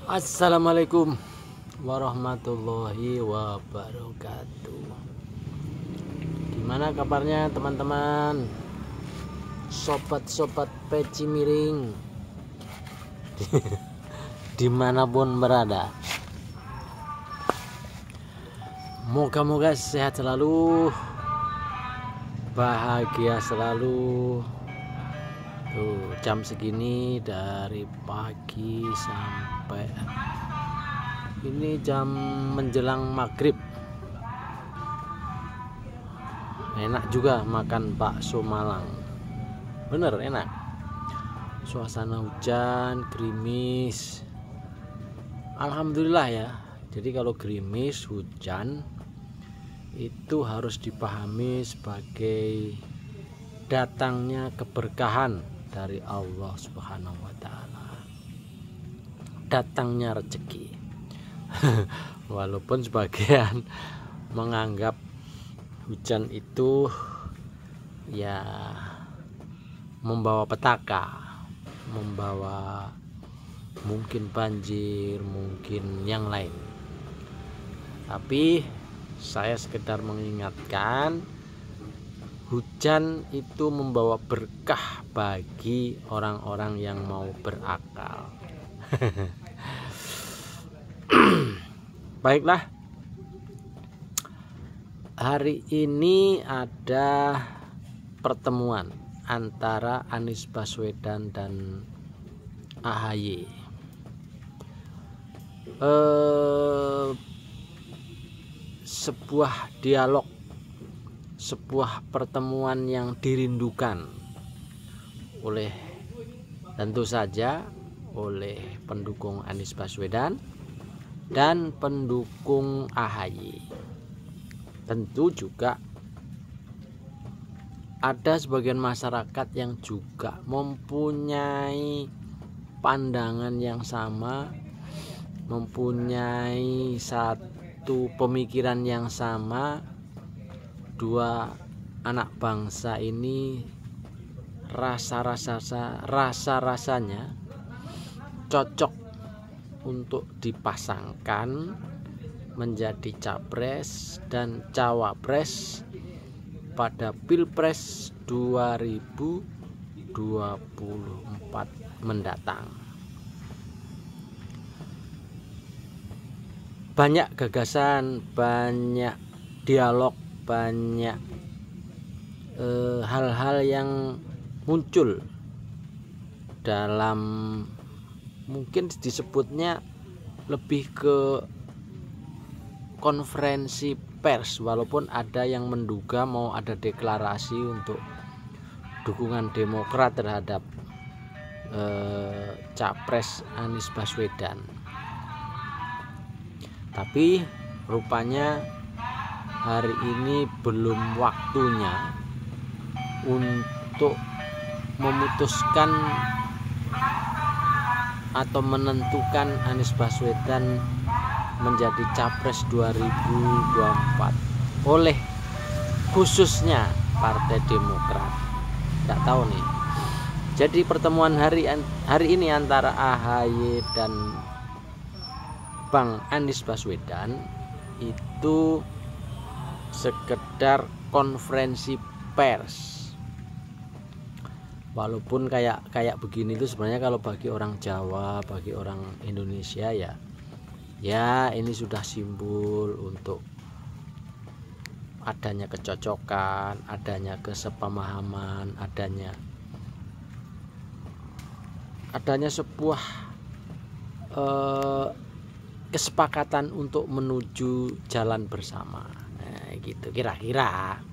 Assalamualaikum warahmatullahi wabarakatuh. Gimana kabarnya teman-teman, sobat-sobat peci miring dimanapun berada? Moga-moga sehat selalu, bahagia selalu. Tuh, jam segini dari pagi sampai ini jam menjelang maghrib. Enak juga makan bakso Malang, bener enak. Suasana hujan, gerimis. Alhamdulillah ya. Jadi kalau gerimis, hujan itu harus dipahami sebagai datangnya keberkahan dari Allah Subhanahu wa Ta'ala, datangnya rezeki. Walaupun sebagian menganggap hujan itu ya membawa petaka, membawa mungkin banjir, mungkin yang lain. Tapi saya sekedar mengingatkan, hujan itu membawa berkah bagi orang-orang yang mau berakal. Baiklah, hari ini ada pertemuan antara Anies Baswedan dan AHY. Sebuah dialog, sebuah pertemuan yang dirindukan oleh, tentu saja, oleh pendukung Anies Baswedan dan pendukung AHY. Tentu juga ada sebagian masyarakat yang juga mempunyai pandangan yang sama, mempunyai satu pemikiran yang sama. Dua anak bangsa ini rasa-rasanya cocok untuk dipasangkan menjadi capres dan cawapres pada Pilpres 2024 mendatang. Banyak gagasan, banyak dialog, banyak hal-hal yang muncul dalam, mungkin disebutnya lebih ke konferensi pers, walaupun ada yang menduga mau ada deklarasi untuk dukungan Demokrat terhadap capres Anies Baswedan. Tapi rupanya hari ini belum waktunya untuk memutuskan atau menentukan Anies Baswedan menjadi capres 2024 oleh khususnya Partai Demokrat. Tidak tahu nih. Jadi pertemuan hari ini antara AHY dan Bang Anies Baswedan itu sekedar konferensi pers. Walaupun kayak begini itu sebenarnya kalau bagi orang Jawa, bagi orang Indonesia ya ini sudah simbol untuk adanya kecocokan, adanya kesepemahaman, adanya sebuah kesepakatan untuk menuju jalan bersama. Nah, gitu kira-kira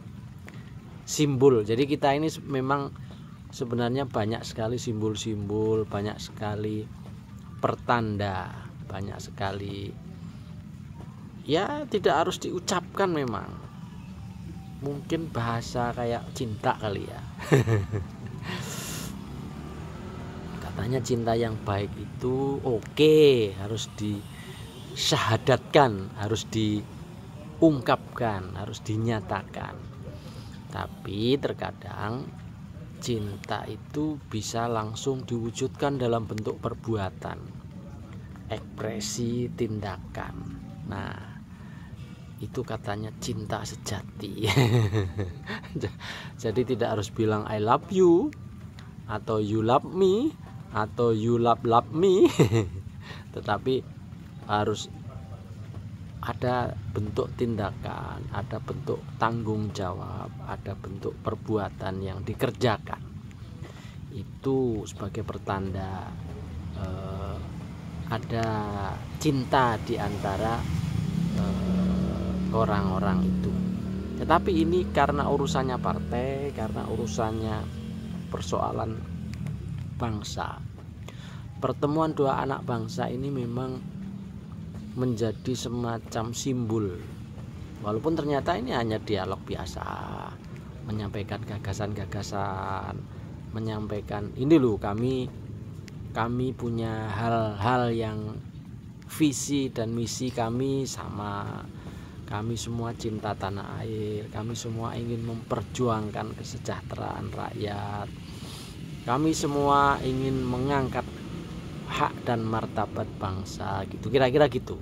simbol. Jadi kita ini memang sebenarnya banyak sekali simbol-simbol, banyak sekali pertanda, banyak sekali ya tidak harus diucapkan. Memang mungkin bahasa kayak cinta kali ya. Katanya cinta yang baik itu harus disyahadatkan, harus diungkapkan, harus dinyatakan. Tapi terkadang cinta itu bisa langsung diwujudkan dalam bentuk perbuatan. ekspresi tindakan. Nah, itu katanya cinta sejati. Jadi tidak harus bilang I love you atau you love me atau you love me. Tetapi harus ada bentuk tindakan, ada bentuk tanggung jawab, ada bentuk perbuatan yang dikerjakan. Itu sebagai pertanda ada cinta di antara orang-orang itu. Tetapi ini karena urusannya partai, karena urusannya persoalan bangsa. Pertemuan dua anak bangsa ini memang menjadi semacam simbol. Walaupun ternyata ini hanya dialog biasa, menyampaikan gagasan-gagasan, menyampaikan ini loh kami punya hal-hal yang visi dan misi kami sama. Kami semua cinta tanah air, kami semua ingin memperjuangkan kesejahteraan rakyat. Kami semua ingin mengangkat hak dan martabat bangsa, gitu, kira-kira gitu.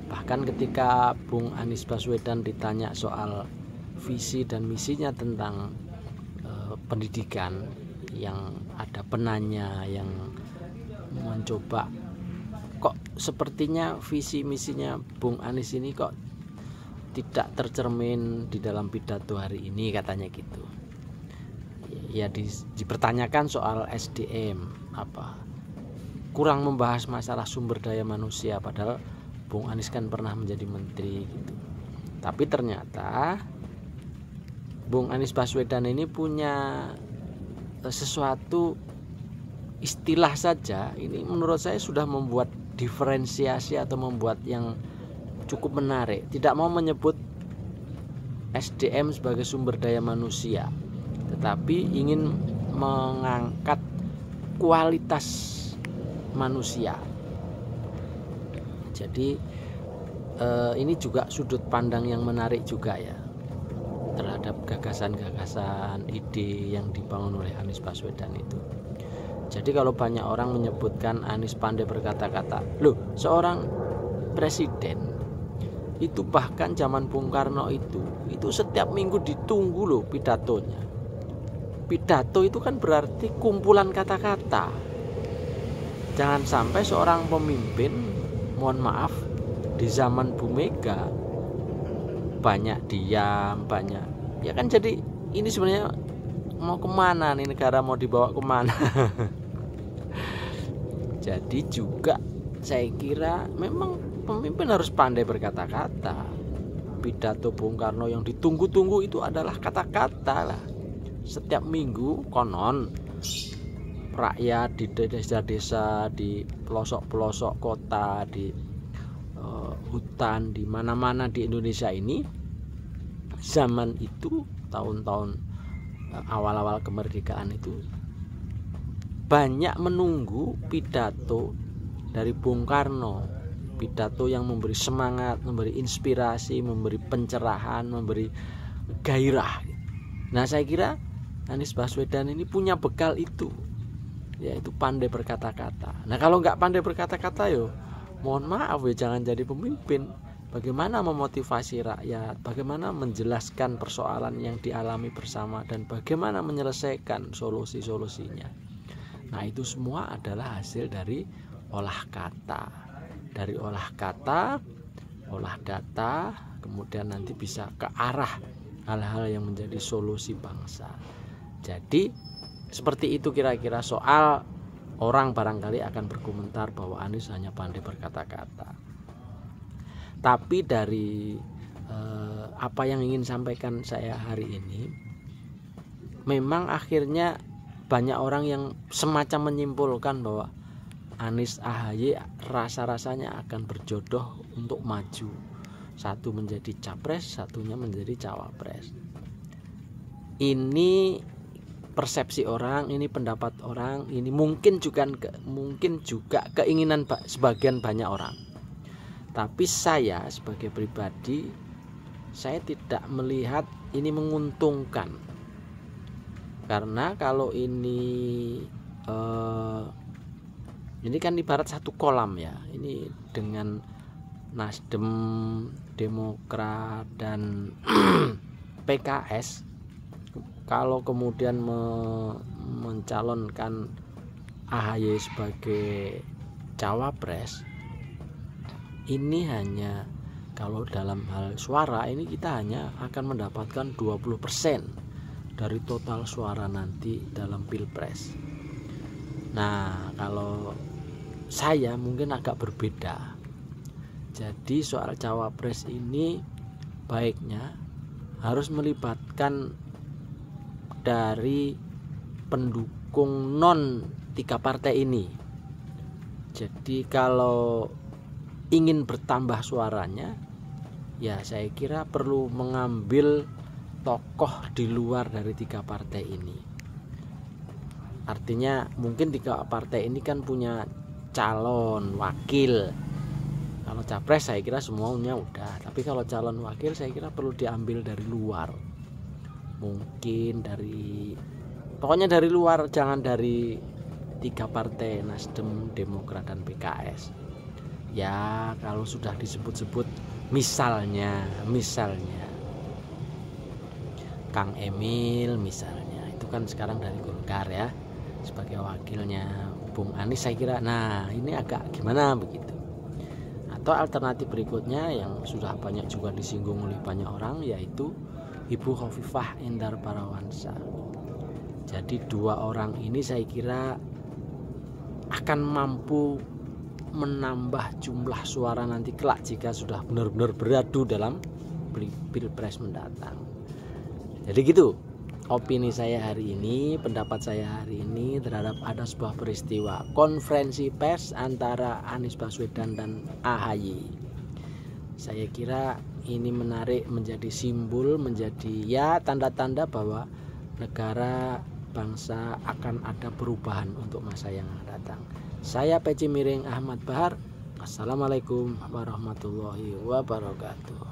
Bahkan ketika Bung Anies Baswedan ditanya soal visi dan misinya tentang pendidikan, yang ada penanya yang mencoba, kok sepertinya visi misinya Bung Anies ini kok tidak tercermin di dalam pidato hari ini, katanya gitu. Ya dipertanyakan soal SDM, kurang membahas masalah sumber daya manusia, padahal Bung Anies kan pernah menjadi menteri gitu. Tapi ternyata Bung Anies Baswedan ini punya sesuatu istilah saja, ini menurut saya sudah membuat diferensiasi atau membuat yang cukup menarik. Tidak mau menyebut SDM sebagai sumber daya manusia, tetapi ingin mengangkat kualitas manusia. Jadi ini juga sudut pandang yang menarik juga ya terhadap gagasan-gagasan, ide yang dibangun oleh Anies Baswedan itu. Jadi kalau banyak orang menyebutkan Anies pandai berkata-kata, loh, seorang presiden itu bahkan zaman Bung Karno itu setiap minggu ditunggu loh pidatonya. Pidato itu kan berarti kumpulan kata-kata. Jangan sampai seorang pemimpin, mohon maaf, di zaman Bu Mega banyak diam, banyak, ya kan, jadi ini sebenarnya mau kemana nih negara, mau dibawa kemana? Jadi juga saya kira memang pemimpin harus pandai berkata-kata. Pidato Bung Karno yang ditunggu-tunggu itu adalah kata-kata lah. Setiap minggu konon rakyat di desa-desa, di pelosok-pelosok kota, di hutan, di mana-mana di Indonesia ini, zaman itu tahun-tahun awal-awal kemerdekaan itu banyak menunggu pidato dari Bung Karno, pidato yang memberi semangat, memberi inspirasi, memberi pencerahan, memberi gairah. Nah, saya kira Anies Baswedan ini punya bekal itu, yaitu pandai berkata-kata. Nah, kalau nggak pandai berkata-kata, yo mohon maaf ya, jangan jadi pemimpin. Bagaimana memotivasi rakyat, bagaimana menjelaskan persoalan yang dialami bersama, dan bagaimana menyelesaikan solusi-solusinya. Nah, itu semua adalah hasil dari olah kata. Dari olah kata, olah data, kemudian nanti bisa ke arah hal-hal yang menjadi solusi bangsa. Jadi seperti itu kira-kira soal orang barangkali akan berkomentar bahwa Anies hanya pandai berkata-kata. Tapi dari apa yang ingin sampaikan saya hari ini, memang akhirnya banyak orang yang semacam menyimpulkan bahwa Anies AHY rasa-rasanya akan berjodoh untuk maju, satu menjadi capres, satunya menjadi cawapres. Ini persepsi orang, ini pendapat orang, ini mungkin juga keinginan sebagian banyak orang. Tapi saya sebagai pribadi, saya tidak melihat ini menguntungkan. Karena kalau ini Ini kan ibarat satu kolam ya. Ini dengan Nasdem, Demokrat dan PKS kalau kemudian mencalonkan AHY sebagai cawapres, ini hanya kalau dalam hal suara ini kita hanya akan mendapatkan 20% dari total suara nanti dalam Pilpres. Nah, kalau saya mungkin agak berbeda. Jadi soal cawapres ini baiknya harus melibatkan dari pendukung non 3 partai ini. Jadi kalau ingin bertambah suaranya, ya saya kira perlu mengambil tokoh di luar dari 3 partai ini. Artinya mungkin 3 partai ini kan punya calon wakil. Kalau capres saya kira semuanya udah, tapi kalau calon wakil saya kira perlu diambil dari luar. Mungkin pokoknya dari luar, jangan dari 3 partai Nasdem, Demokrat dan PKS. Ya kalau sudah disebut-sebut misalnya Kang Emil misalnya, itu kan sekarang dari Golkar ya sebagai wakilnya Bung Anies, saya kira nah ini agak gimana begitu. Atau alternatif berikutnya yang sudah banyak juga disinggung oleh banyak orang, yaitu Ibu Khofifah Indar Parawansa. Jadi 2 orang ini saya kira akan mampu menambah jumlah suara nanti kelak jika sudah benar-benar beradu dalam Pilpres mendatang. Jadi gitu opini saya hari ini, pendapat saya hari ini terhadap ada sebuah peristiwa konferensi pers antara Anies Baswedan dan AHY. Saya kira ini menarik, menjadi simbol, menjadi ya tanda-tanda bahwa negara bangsa akan ada perubahan untuk masa yang datang. Saya Peci Miring Ahmad Bahar. Assalamualaikum warahmatullahi wabarakatuh.